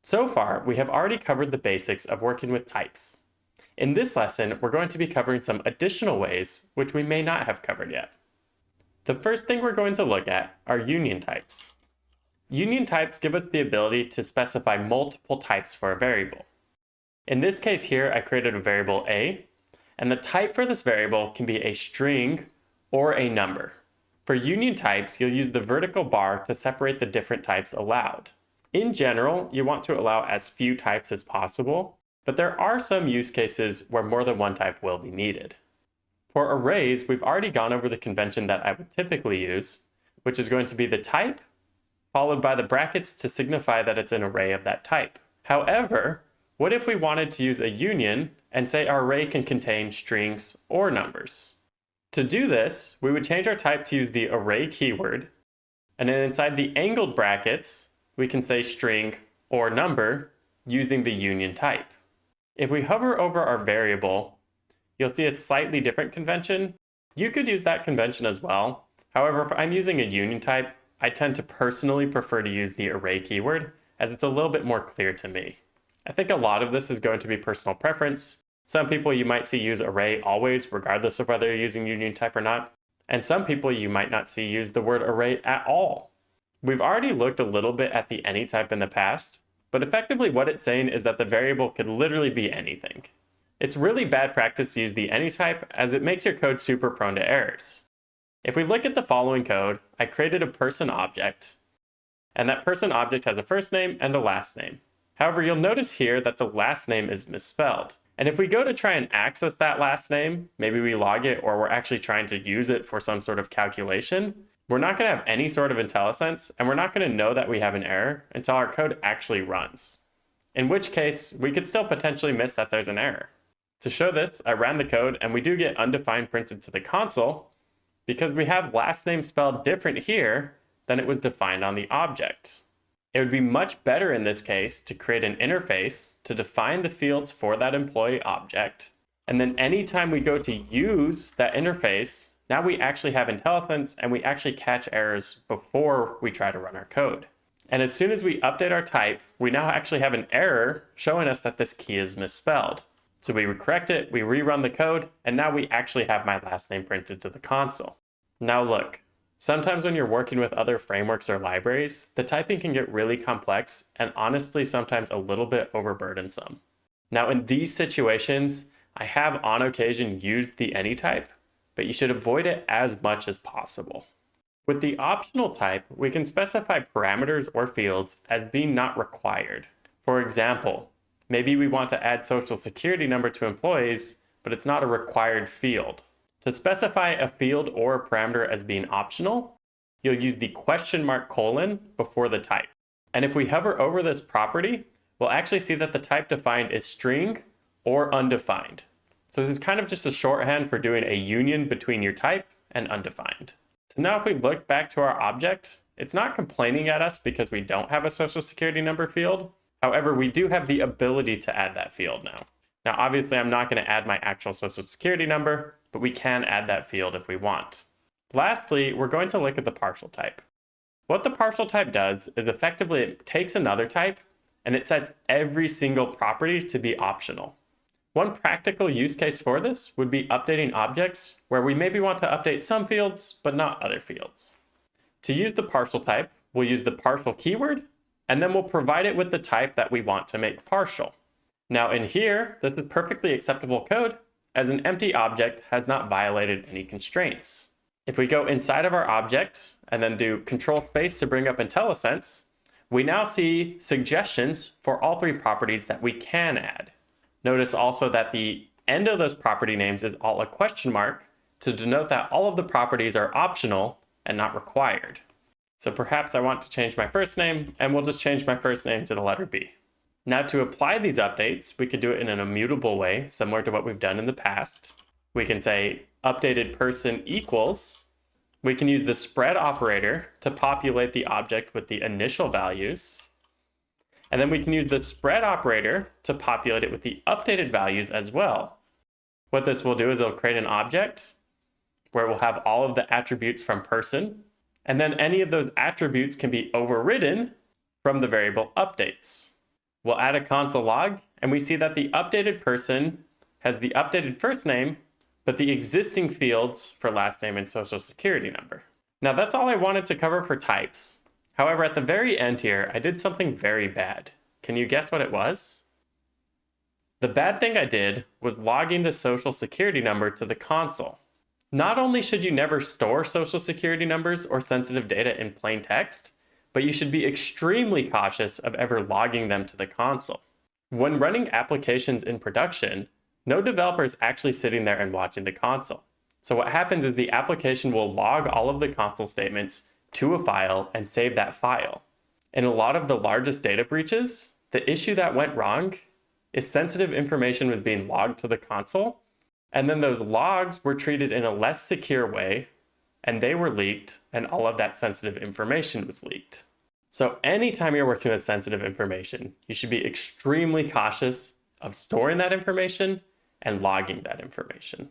So far, we have already covered the basics of working with types. In this lesson, we're going to be covering some additional ways which we may not have covered yet. The first thing we're going to look at are union types. Union types give us the ability to specify multiple types for a variable. In this case here, I created a variable a, and the type for this variable can be a string or a number. For union types, you'll use the vertical bar to separate the different types allowed. In general, you want to allow as few types as possible, but there are some use cases where more than one type will be needed. For arrays, we've already gone over the convention that I would typically use, which is going to be the type, followed by the brackets to signify that it's an array of that type. However, what if we wanted to use a union and say our array can contain strings or numbers? To do this, we would change our type to use the array keyword, and then inside the angled brackets, we can say string or number using the union type. If we hover over our variable, you'll see a slightly different convention. You could use that convention as well. However, if I'm using a union type, I tend to personally prefer to use the array keyword as it's a little bit more clear to me. I think a lot of this is going to be personal preference. Some people you might see use array always, regardless of whether you're using union type or not. And some people you might not see use the word array at all. We've already looked a little bit at the any type in the past, but effectively what it's saying is that the variable could literally be anything. It's really bad practice to use the any type as it makes your code super prone to errors. If we look at the following code, I created a person object, and that person object has a first name and a last name. However, you'll notice here that the last name is misspelled. And if we go to try and access that last name, maybe we log it or we're actually trying to use it for some sort of calculation, we're not going to have any sort of IntelliSense, and we're not going to know that we have an error until our code actually runs. In which case, we could still potentially miss that there's an error. To show this, I ran the code, and we do get undefined printed to the console because we have last name spelled different here than it was defined on the object. It would be much better in this case to create an interface to define the fields for that employee object, and then anytime we go to use that interface, now we actually have IntelliSense and we actually catch errors before we try to run our code. And as soon as we update our type, we now actually have an error showing us that this key is misspelled. So we correct it, we rerun the code, and now we actually have my last name printed to the console. Now look, sometimes when you're working with other frameworks or libraries, the typing can get really complex and honestly sometimes a little bit overburdensome. Now in these situations, I have on occasion used the any type, but you should avoid it as much as possible. With the optional type, we can specify parameters or fields as being not required. For example, maybe we want to add social security number to employees, but it's not a required field. To specify a field or a parameter as being optional, you'll use the $:colon before the type. And if we hover over this property, we'll actually see that the type defined is string or undefined. So this is kind of just a shorthand for doing a union between your type and undefined. So now if we look back to our object, it's not complaining at us because we don't have a social security number field. However, we do have the ability to add that field now. Now, obviously, I'm not going to add my actual social security number, but we can add that field if we want. Lastly, we're going to look at the partial type. What the partial type does is effectively it takes another type and it sets every single property to be optional. One practical use case for this would be updating objects where we maybe want to update some fields, but not other fields. To use the partial type, we'll use the partial keyword, and then we'll provide it with the type that we want to make partial. Now in here, this is perfectly acceptable code as an empty object has not violated any constraints. If we go inside of our object and then do Control Space to bring up IntelliSense, we now see suggestions for all three properties that we can add. Notice also that the end of those property names is all a question mark to denote that all of the properties are optional and not required. So perhaps I want to change my first name, and we'll just change my first name to the letter B. Now to apply these updates, we could do it in an immutable way, similar to what we've done in the past. We can say updated person equals. We can use the spread operator to populate the object with the initial values. And then we can use the spread operator to populate it with the updated values as well. What this will do is it'll create an object where we'll have all of the attributes from person, and then any of those attributes can be overridden from the variable updates. We'll add a console log, and we see that the updated person has the updated first name, but the existing fields for last name and social security number. Now that's all I wanted to cover for types. However, at the very end here, I did something very bad. Can you guess what it was? The bad thing I did was logging the social security number to the console. Not only should you never store social security numbers or sensitive data in plain text, but you should be extremely cautious of ever logging them to the console. When running applications in production, no developer is actually sitting there and watching the console. So what happens is the application will log all of the console statements to a file and save that file. In a lot of the largest data breaches, the issue that went wrong is sensitive information was being logged to the console, and then those logs were treated in a less secure way, and they were leaked, and all of that sensitive information was leaked. So anytime you're working with sensitive information, you should be extremely cautious of storing that information and logging that information.